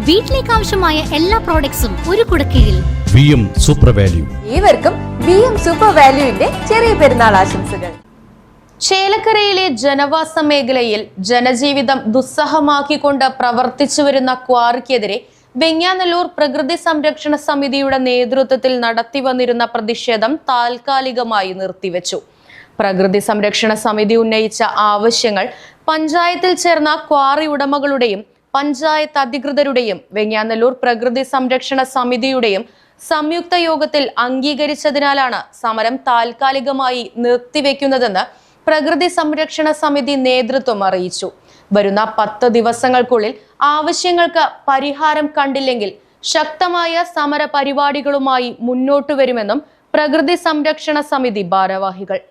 വീട്ടിലേക്ക് ആവശ്യമായ എല്ലാ പ്രോഡക്ട്സും ഒരു കുടക്കീഴിൽ. VM super value. ഏവർക്കും VM സൂപ്പർ വാല്യൂവിന്റെ ചെറിയ പെരുന്നാൾ ആശംസകൾ. ചേലക്കരയിലെ ജനവാസ മേഖലയിൽ ജനജീവിതം ദുസ്സഹമാക്കിക്കൊണ്ട് പ്രവർത്തിച്ചു വരുന്ന ക്വാറിക്കെതിരെ വെങ്ങാനല്ലൂർ പ്രകൃതി സംരക്ഷണ സമിതിയുടെ നേതൃത്വത്തിൽ നടത്തിവന്നിരുന്ന പ്രതിഷേധം താൽക്കാലികമായി നിർത്തിവെച്ചു. പ്രകൃതി സംരക്ഷണ സമിതി ഉന്നയിച്ച ആവശ്യങ്ങൾ പഞ്ചായത്തിൽ ചേർന്ന ക്വാറി ഉടമകളുടെയും പഞ്ചായത്ത് അധികൃതരുടെയും വെങ്ങാനല്ലൂർ പ്രകൃതി സംരക്ഷണ സമിതിയുടെയും സംയുക്ത യോഗത്തിൽ അംഗീകരിച്ചതിനാലാണ് സമരം താൽക്കാലികമായി നിർത്തിവെക്കുന്നതെന്ന് പ്രകൃതി സംരക്ഷണ സമിതി നേതൃത്വം അറിയിച്ചു. വരുന്ന 10 ദിവസങ്ങൾക്കുള്ളിൽ ആവശ്യങ്ങൾക്ക് പരിഹാരം കണ്ടില്ലെങ്കിൽ ശക്തമായ സമര പരിപാടികളുമായി മുന്നോട്ടു വരുമെന്നും പ്രകൃതി സംരക്ഷണ സമിതി ഭാരവാഹികൾ.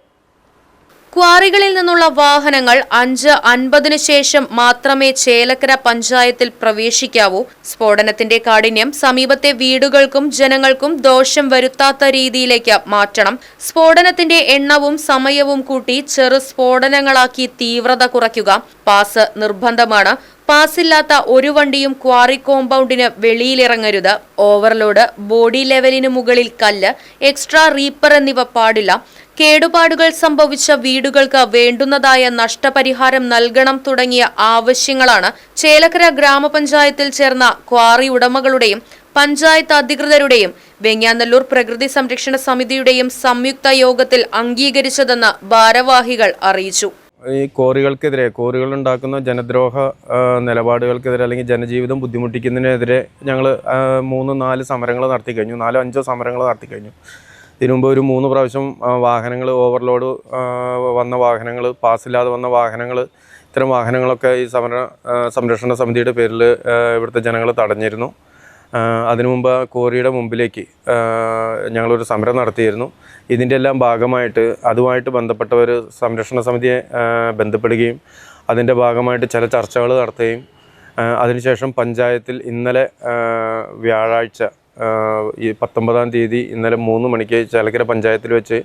ക്വാറികളിൽ നിന്നുള്ള വാഹനങ്ങൾ 5:50 ശേഷം മാത്രമേ ചേലക്കര പഞ്ചായത്തിൽ പ്രവേശിക്കാവൂ. സ്ഫോടനത്തിന്റെ കാഠിന്യം സമീപത്തെ വീടുകൾക്കും ജനങ്ങൾക്കും ദോഷം വരുത്താത്ത രീതിയിലേക്ക് മാറ്റണം. സ്ഫോടനത്തിന്റെ എണ്ണവും സമയവും കൂട്ടി ചെറു സ്ഫോടനങ്ങളാക്കി തീവ്രത കുറയ്ക്കുക. പാസ് നിർബന്ധമാണ്. പാസില്ലാത്ത ഒരു വണ്ടിയും ക്വാറി കോമ്പൗണ്ടിന് വെളിയിലിറങ്ങരുത്. ഓവർലോഡ്, ബോഡി ലെവലിന് മുകളിൽ കല്ല്, എക്സ്ട്രാ റീപ്പർ എന്നിവ പാടില്ല. കേടുപാടുകൾ സംഭവിച്ച വീടുകൾക്ക് വേണ്ടുന്നതായ നഷ്ടപരിഹാരം നൽകണം തുടങ്ങിയ ആവശ്യങ്ങളാണ് ചേലക്കര ഗ്രാമപഞ്ചായത്തിൽ ചേർന്ന ക്വാറി ഉടമകളുടെയും പഞ്ചായത്ത് അധികൃതരുടെയും വെങ്ങാനല്ലൂർ പ്രകൃതി സംരക്ഷണ സമിതിയുടെയും സംയുക്ത യോഗത്തിൽ അംഗീകരിച്ചതെന്ന് ഭാരവാഹികൾ അറിയിച്ചു. ഈ കോറികൾക്കെതിരെ, കോറികൾ ഉണ്ടാക്കുന്ന ജനദ്രോഹ നിലപാടുകൾക്കെതിരെ അല്ലെങ്കിൽ ജനജീവിതം ബുദ്ധിമുട്ടിക്കുന്നതിനെതിരെ ഞങ്ങൾ 3-4 സമരങ്ങൾ നടത്തി കഴിഞ്ഞു. 4-5 സമരങ്ങൾ നടത്തി കഴിഞ്ഞു. ഇതിനു മുമ്പ് ഒരു 3 പ്രാവശ്യം വാഹനങ്ങൾ, ഓവർലോഡ് വന്ന വാഹനങ്ങൾ, പാസ്സില്ലാതെ വന്ന വാഹനങ്ങൾ, ഇത്തരം വാഹനങ്ങളൊക്കെ ഈ സംരക്ഷണ സമിതിയുടെ പേരിൽ ഇവിടുത്തെ ജനങ്ങൾ തടഞ്ഞിരുന്നു. അതിനു മുമ്പ് കോറിയുടെ മുമ്പിലേക്ക് ഞങ്ങളൊരു സമരം നടത്തിയിരുന്നു. ഇതിൻ്റെ എല്ലാം ഭാഗമായിട്ട് അതുമായിട്ട് ബന്ധപ്പെട്ടവർ സംരക്ഷണ സമിതിയെ ബന്ധപ്പെടുകയും അതിൻ്റെ ഭാഗമായിട്ട് ചില ചർച്ചകൾ നടത്തുകയും അതിനുശേഷം പഞ്ചായത്തിൽ ഇന്നലെ വ്യാഴാഴ്ച ഈ 19-ാം തീയതി ഇന്നലെ 3 മണിക്ക് ചേലക്കര പഞ്ചായത്തിൽ വെച്ച്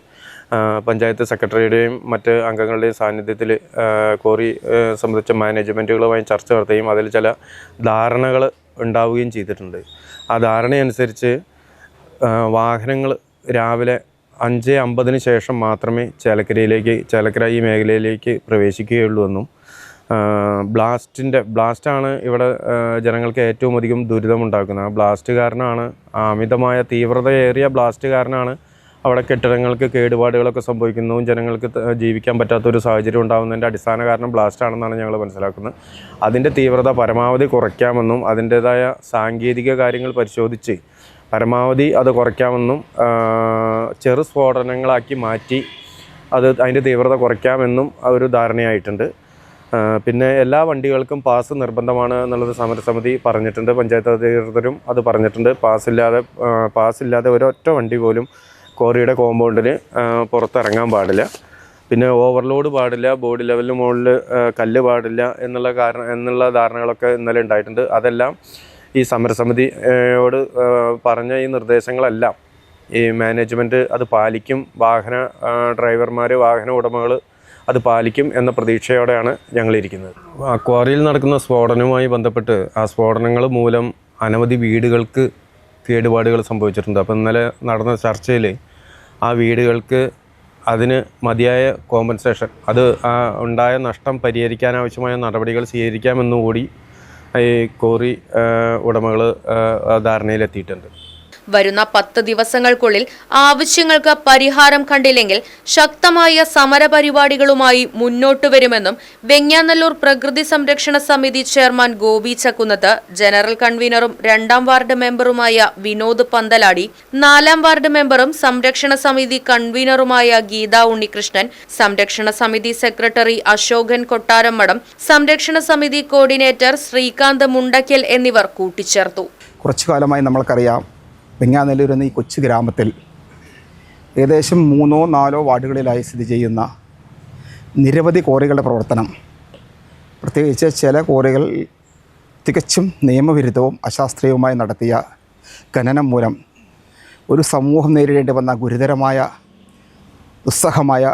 പഞ്ചായത്ത് സെക്രട്ടറിയുടെയും മറ്റ് അംഗങ്ങളുടെയും സാന്നിധ്യത്തിൽ കോറി സംബന്ധിച്ച മാനേജ്മെൻറ്റുകളുമായി ചർച്ച നടത്തുകയും അതിൽ ചില ധാരണകൾ ഉണ്ടാവുകയും ചെയ്തിട്ടുണ്ട്. ആ ധാരണയനുസരിച്ച് വാഹനങ്ങൾ രാവിലെ 5:50 ശേഷം മാത്രമേ ചേലക്കര ഈ മേഖലയിലേക്ക് പ്രവേശിക്കുകയുള്ളൂ എന്നും ബ്ലാസ്റ്റാണ് ഇവിടെ ജനങ്ങൾക്ക് ഏറ്റവും അധികം ദുരിതമുണ്ടാക്കുന്നത്. ആ ബ്ലാസ്റ്റ് കാരണമാണ്, അമിതമായ തീവ്രതയേറിയ ബ്ലാസ്റ്റ് കാരണമാണ് അവിടെ കെട്ടിടങ്ങൾക്ക് കേടുപാടുകളൊക്കെ സംഭവിക്കുന്നതും ജനങ്ങൾക്ക് ജീവിക്കാൻ പറ്റാത്തൊരു സാഹചര്യം ഉണ്ടാകുന്നതിൻ്റെ അടിസ്ഥാന കാരണം ബ്ലാസ്റ്റാണെന്നാണ് ഞങ്ങൾ മനസ്സിലാക്കുന്നത്. അതിൻ്റെ തീവ്രത പരമാവധി കുറയ്ക്കാമെന്നും അതിൻ്റേതായ സാങ്കേതിക കാര്യങ്ങൾ പരിശോധിച്ച് പരമാവധി അത് കുറയ്ക്കാമെന്നും ചെറു സ്ഫോടനങ്ങളാക്കി മാറ്റി അതിൻ്റെ തീവ്രത കുറയ്ക്കാമെന്നും ഒരു ധാരണയായിട്ടുണ്ട്. പിന്നെ എല്ലാ വണ്ടികൾക്കും പാസ് നിർബന്ധമാണ് എന്നുള്ളത് സമരസമിതി പറഞ്ഞിട്ടുണ്ട്. പഞ്ചായത്ത് അധികൃതരും അത് പറഞ്ഞിട്ടുണ്ട്. പാസ്സില്ലാതെ ഒരൊറ്റ വണ്ടി പോലും കോറിയുടെ കോമ്പൗണ്ടിന് പുറത്തിറങ്ങാൻ പാടില്ല. പിന്നെ ഓവർലോഡ് പാടില്ല, ബോഡി ലെവലിന് മുകളിൽ കല്ല് പാടില്ല എന്നുള്ള ധാരണകളൊക്കെ ഇന്നലെ ഉണ്ടായിട്ടുണ്ട്. അതെല്ലാം ഈ സമരസമിതിയോട് പറഞ്ഞ ഈ നിർദ്ദേശങ്ങളെല്ലാം ഈ മാനേജ്മെൻറ്റ് അത് പാലിക്കും. ഡ്രൈവർമാർ, വാഹന ഉടമകൾ അത് പാലിക്കും എന്ന പ്രതീക്ഷയോടെയാണ് ഞങ്ങളിരിക്കുന്നത്. ക്വാറിയിൽ നടക്കുന്ന സ്ഫോടനവുമായി ബന്ധപ്പെട്ട് ആ സ്ഫോടനങ്ങൾ മൂലം അനവധി വീടുകൾക്ക് കേടുപാടുകൾ സംഭവിച്ചിട്ടുണ്ട്. അപ്പോൾ ഇന്നലെ നടന്ന ചർച്ചയിൽ ആ വീടുകൾക്ക് അതിന് മതിയായ കോമ്പൻസേഷൻ, അത് ഉണ്ടായ നഷ്ടം പരിഹരിക്കാനാവശ്യമായ നടപടികൾ സ്വീകരിക്കാമെന്നുകൂടി ഈ കോറി ഉടമകൾ ധാരണയിലെത്തിയിട്ടുണ്ട്. വരുന്ന 10 ദിവസങ്ങൾക്കുള്ളിൽ ആവശ്യങ്ങൾക്ക് പരിഹാരം കണ്ടില്ലെങ്കിൽ ശക്തമായ സമരപരിപാടികളുമായി മുന്നോട്ടു വരുമെന്നും വെങ്ങാനല്ലൂർ പ്രകൃതി സംരക്ഷണ സമിതി ചെയർമാൻ ഗോപി ചക്കുന്നത്ത്, ജനറൽ കൺവീനറും 2-ാം വാർഡ് മെമ്പറുമായ വിനോദ് പന്തലാടി, 4-ാം വാർഡ് മെമ്പറും സംരക്ഷണ സമിതി കൺവീനറുമായ ഗീത ഉണ്ണികൃഷ്ണൻ, സംരക്ഷണ സമിതി സെക്രട്ടറി അശോകൻ കൊട്ടാരമ്മടം, സംരക്ഷണ സമിതി കോർഡിനേറ്റർ ശ്രീകാന്ത് മുണ്ടയ്ക്കൽ എന്നിവർ കൂട്ടിച്ചേർത്തു. കുറച്ചു കാലമായി നമ്മൾക്കറിയാം, വെങ്ങാനല്ലൂർ എന്ന ഈ കൊച്ചു ഗ്രാമത്തിൽ ഏകദേശം 3-4 വാർഡുകളിലായി സ്ഥിതി ചെയ്യുന്ന നിരവധി ക്വാറികളുടെ പ്രവർത്തനം, പ്രത്യേകിച്ച് ചില ക്വാറികൾ തികച്ചും നിയമവിരുദ്ധവും അശാസ്ത്രീയവുമായി നടത്തിയ ഖനനം മൂലം ഒരു സമൂഹം നേരിടേണ്ടി വന്ന ഗുരുതരമായ ദുസ്സഹമായ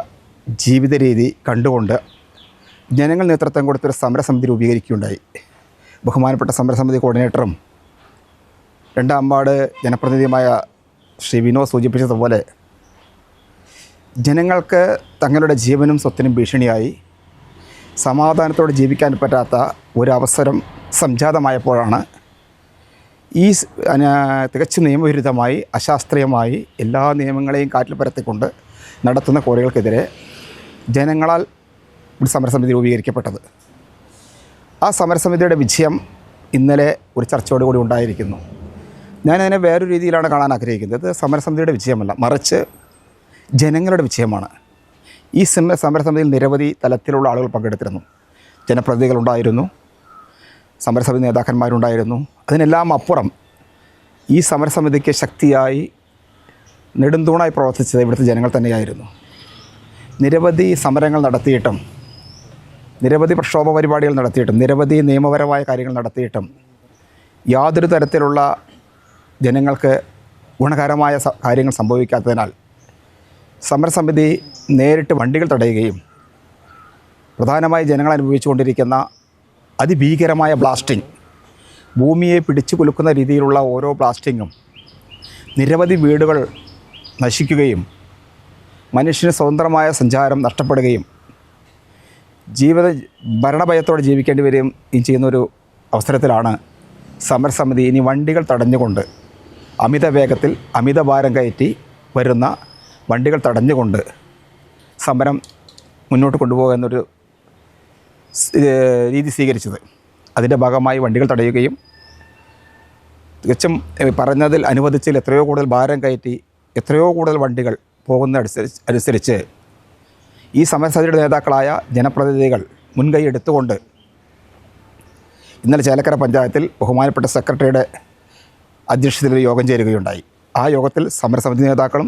ജീവിത രീതി കണ്ടുകൊണ്ട് ജനങ്ങൾ നേതൃത്വം കൊടുത്തൊരു സമരസമിതി രൂപീകരിക്കുകയുണ്ടായി. ബഹുമാനപ്പെട്ട സമരസമിതി കോർഡിനേറ്ററും രണ്ടാം വാർഡ് ജനപ്രതിനിധിയുമായ ശ്രീ വിനോദ് സൂചിപ്പിച്ചതുപോലെ ജനങ്ങൾക്ക് തങ്ങളുടെ ജീവനും സ്വത്തിനും ഭീഷണിയായി സമാധാനത്തോടെ ജീവിക്കാൻ പറ്റാത്ത ഒരവസരം സംജാതമായപ്പോഴാണ് ഈ തികച്ചും നിയമവിരുദ്ധമായി അശാസ്ത്രീയമായി എല്ലാ നിയമങ്ങളെയും കാറ്റിൽ പരത്തിക്കൊണ്ട് നടത്തുന്ന ക്വാറികൾക്കെതിരെ ജനങ്ങളാൽ ഒരു സമരസമിതി രൂപീകരിക്കപ്പെട്ടത്. ആ സമരസമിതിയുടെ വിജയം ഇന്നലെ ഒരു ചർച്ചയോടുകൂടി ഉണ്ടായിരിക്കുന്നു. ഞാനതിനെ വേറൊരു രീതിയിലാണ് കാണാൻ ആഗ്രഹിക്കുന്നത്. ഇത് സമരസമിതിയുടെ വിജയമല്ല, മറിച്ച് ജനങ്ങളുടെ വിജയമാണ്. ഈ സമരസമിതിയിൽ നിരവധി തലത്തിലുള്ള ആളുകൾ പങ്കെടുത്തിരുന്നു. ജനപ്രതിനിധികളുണ്ടായിരുന്നു, സമരസമിതി നേതാക്കന്മാരുണ്ടായിരുന്നു. അതിനെല്ലാം അപ്പുറം ഈ സമരസമിതിക്ക് ശക്തിയായി നെടുന്തൂണായി പ്രവർത്തിച്ചത് ഇവിടുത്തെ ജനങ്ങൾ തന്നെയായിരുന്നു. നിരവധി സമരങ്ങൾ നടത്തിയിട്ടും, നിരവധി പ്രക്ഷോഭ പരിപാടികൾ നടത്തിയിട്ടും, നിരവധി നിയമപരമായ കാര്യങ്ങൾ നടത്തിയിട്ടും യാതൊരു തരത്തിലുള്ള ജനങ്ങൾക്ക് ഗുണകരമായ കാര്യങ്ങൾ സംഭവിക്കാത്തതിനാൽ സമരസമിതി നേരിട്ട് വണ്ടികൾ തടയുകയും പ്രധാനമായി ജനങ്ങൾ അനുഭവിച്ചുകൊണ്ടിരിക്കുന്ന അതിഭീകരമായ ബ്ലാസ്റ്റിംഗ്, ഭൂമിയെ പിടിച്ചു കുലുക്കുന്ന രീതിയിലുള്ള ഓരോ ബ്ലാസ്റ്റിങ്ങും നിരവധി വീടുകൾ നശിക്കുകയും മനുഷ്യന് സ്വതന്ത്രമായ സഞ്ചാരം നഷ്ടപ്പെടുകയും ഭരണഭയത്തോടെ ജീവിക്കേണ്ടി വരികയും ചെയ്യുന്നൊരു അവസരത്തിലാണ് സമരസമിതി ഇനി വണ്ടികൾ തടഞ്ഞുകൊണ്ട് അമിത വേഗത്തിൽ അമിതഭാരം കയറ്റി വരുന്ന വണ്ടികൾ തടഞ്ഞുകൊണ്ട് സമരം മുന്നോട്ട് കൊണ്ടുപോകുന്നൊരു രീതി സ്വീകരിച്ചത്. അതിൻ്റെ ഭാഗമായി വണ്ടികൾ തടയുകയും തികച്ചും പറഞ്ഞതിൽ അനുവദിച്ചതിൽ എത്രയോ കൂടുതൽ ഭാരം കയറ്റി എത്രയോ കൂടുതൽ വണ്ടികൾ അനുസരിച്ച് ഈ സമരസമിതിയുടെ നേതാക്കളായ ജനപ്രതിനിധികൾ മുൻകൈ എടുത്തുകൊണ്ട് ഇന്നലെ ചേലക്കര പഞ്ചായത്തിൽ ബഹുമാനപ്പെട്ട സെക്രട്ടറിയുടെ അധ്യക്ഷതയിൽ യോഗം ചേരുകയുണ്ടായി. ആ യോഗത്തിൽ സമരസമിതി നേതാക്കളും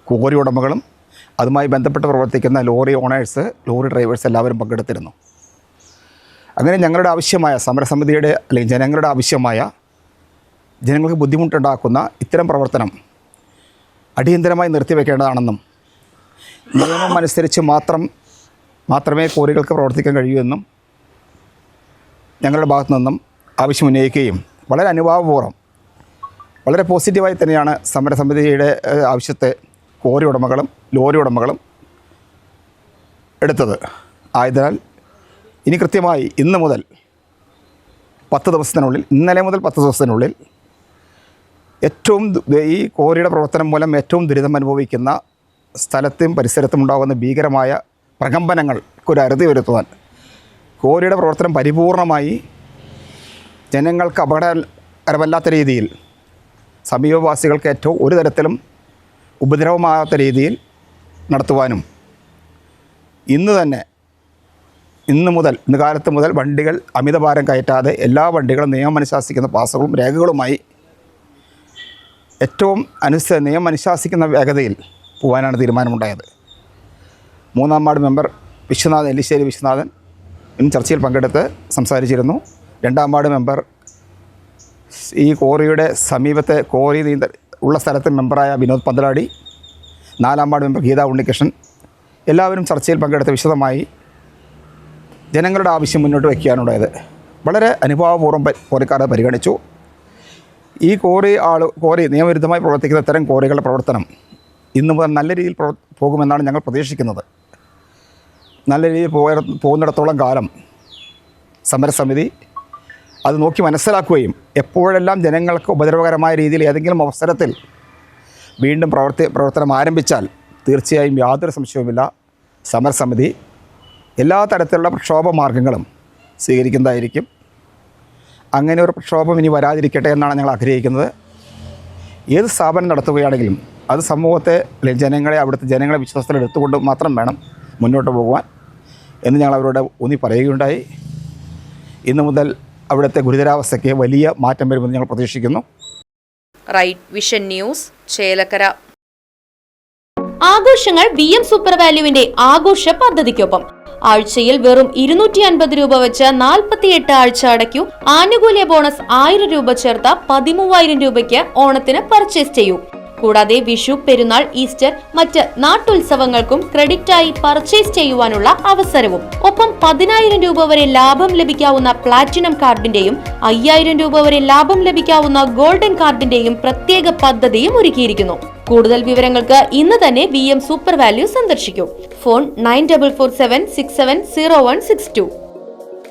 ക്വാറി ഉടമകളും അതുമായി ബന്ധപ്പെട്ട് പ്രവർത്തിക്കുന്ന ലോറി ഓണേഴ്സ്, ലോറി ഡ്രൈവേഴ്സ് എല്ലാവരും പങ്കെടുത്തിരുന്നു. അങ്ങനെ ഞങ്ങളുടെ ആവശ്യമായ സമരസമിതിയുടെ അല്ലെങ്കിൽ ജനങ്ങളുടെ ആവശ്യമായ ജനങ്ങൾക്ക് ബുദ്ധിമുട്ടുണ്ടാക്കുന്ന ഇത്തരം പ്രവർത്തനം അടിയന്തരമായി നിർത്തിവെക്കേണ്ടതാണെന്നും നിയമം അനുസരിച്ച് മാത്രമേ ക്വാറികൾക്ക് പ്രവർത്തിക്കാൻ കഴിയൂ എന്നും ഞങ്ങളുടെ ഭാഗത്തു നിന്നും ആവശ്യം ഉന്നയിക്കുകയും വളരെ അനുഭാവപൂർവ്വം വളരെ പോസിറ്റീവായി തന്നെയാണ് സമരസമിതിയുടെ ആവശ്യത്തെ ക്വാറി ഉടമകളും ലോറി ഉടമകളും എടുത്തത്. ആയതിനാൽ ഇനി കൃത്യമായി ഇന്ന് മുതൽ 10 ദിവസത്തിനുള്ളിൽ, ഇന്നലെ മുതൽ 10 ദിവസത്തിനുള്ളിൽ ഈ ക്വാറിയുടെ പ്രവർത്തനം മൂലം ഏറ്റവും ദുരിതം അനുഭവിക്കുന്ന സ്ഥലത്തും പരിസരത്തും ഉണ്ടാകുന്ന ഭീകരമായ പ്രകമ്പനങ്ങൾക്കൊരു അറുതി വരുത്തുവാൻ ക്വാറിയുടെ പ്രവർത്തനം പരിപൂർണമായി ജനങ്ങൾക്ക് അപകടകരമല്ലാത്ത രീതിയിൽ, സമീപവാസികൾക്ക് ഏറ്റവും ഒരു തരത്തിലും ഉപദ്രവമാകാത്ത രീതിയിൽ നടത്തുവാനും ഇന്ന് കാലത്ത് മുതൽ വണ്ടികൾ അമിതഭാരം കയറ്റാതെ എല്ലാ വണ്ടികളും നിയമം അനുശാസിക്കുന്ന പാസുകളും രേഖകളുമായി ഏറ്റവും നിയമം അനുശാസിക്കുന്ന വേഗതയിൽ പോകാനാണ് തീരുമാനമുണ്ടായത്. 3-ാം വാർഡ് മെമ്പർ എല്ലിശ്ശേരി വിശ്വനാഥൻ ചർച്ചയിൽ പങ്കെടുത്ത് സംസാരിച്ചിരുന്നു. 2-ാം വാർഡ് മെമ്പർ ഈ ക്വാറിയുടെ സമീപത്തെ ക്വാറി ഉള്ള സ്ഥലത്തെ മെമ്പറായ വിനോദ് പന്തലാടി, 4-ാം വാർഡ് മെമ്പർ ഗീത ഉണ്ണികൃഷ്ണൻ എല്ലാവരും ചർച്ചയിൽ പങ്കെടുത്ത് വിശദമായി ജനങ്ങളുടെ ആവശ്യം മുന്നോട്ട് വയ്ക്കാനുണ്ടായത്. വളരെ അനുഭാവപൂർവ്വം ക്വാറിക്കാരെ പരിഗണിച്ചു. ഈ ക്വാറി നിയമവിരുദ്ധമായി പ്രവർത്തിക്കുന്ന ഇത്തരം ക്വാറികളുടെ പ്രവർത്തനം ഇന്നു മുതൽ നല്ല രീതിയിൽ പോകുമെന്നാണ് ഞങ്ങൾ പ്രതീക്ഷിക്കുന്നത്. നല്ല രീതിയിൽ പോകുന്നിടത്തോളം കാലം സമരസമിതി അത് നോക്കി മനസ്സിലാക്കുകയും എപ്പോഴെല്ലാം ജനങ്ങൾക്ക് ഉപദ്രവകരമായ രീതിയിൽ ഏതെങ്കിലും അവസരത്തിൽ വീണ്ടും പ്രവർത്തനം ആരംഭിച്ചാൽ തീർച്ചയായും യാതൊരു സംശയവുമില്ല, സമരസമിതി എല്ലാ തരത്തിലുള്ള പ്രക്ഷോഭ മാർഗങ്ങളും സ്വീകരിക്കുന്നതായിരിക്കും. അങ്ങനെ ഒരു പ്രക്ഷോഭം ഇനി വരാതിരിക്കട്ടെ എന്നാണ് ഞങ്ങൾ ആഗ്രഹിക്കുന്നത്. ഏത് സ്ഥാപനം നടത്തുകയാണെങ്കിലും അത് സമൂഹത്തെ അല്ലെങ്കിൽ അവിടുത്തെ ജനങ്ങളെ വിശ്വാസത്തിലെടുത്തുകൊണ്ട് മാത്രം വേണം മുന്നോട്ട് പോകുവാൻ എന്ന് ഞങ്ങൾ അവരോട് ഊന്നി പറയുകയുണ്ടായി. ഇന്നു മുതൽ അവിടുത്തെ ഗുരുതരാവസ്ഥയ്ക്ക് വലിയ മാറ്റം വരുമെന്ന് ഞങ്ങൾ പ്രതീക്ഷിക്കുന്നു. Right vision news, Chelakkara. ആഘോഷങ്ങൾ VM സൂപ്പർ വാല്യുവിന്റെ ആഘോഷ പദ്ധതിക്കൊപ്പം ആഴ്ചയിൽ വെറും 250 രൂപ വെച്ച് 48 ആഴ്ച അടയ്ക്കൂ. ആനുകൂല്യ ബോണസ് 1000 രൂപ ചേർത്ത 13,000 രൂപയ്ക്ക് ഓണത്തിന് പർച്ചേസ് ചെയ്യൂ. കൂടാതെ വിഷു, പെരുന്നാൾ, ഈസ്റ്റർ, മറ്റ് നാട്ടുത്സവങ്ങൾക്കും ക്രെഡിറ്റായി പർച്ചേസ് ചെയ്യുവാനുള്ള അവസരവും. ഒപ്പം 10,000 രൂപ വരെ ലാഭം ലഭിക്കാവുന്ന പ്ലാറ്റിനം കാർഡിന്റെയും 5,000 രൂപ വരെ ലാഭം ലഭിക്കാവുന്ന ഗോൾഡൻ കാർഡിന്റെയും പ്രത്യേക പദ്ധതിയും ഒരുക്കിയിരിക്കുന്നു. കൂടുതൽ വിവരങ്ങൾക്ക് ഇന്ന് തന്നെ VM സൂപ്പർ വാല്യൂ സന്ദർശിക്കൂ. ഫോൺ 9447670162.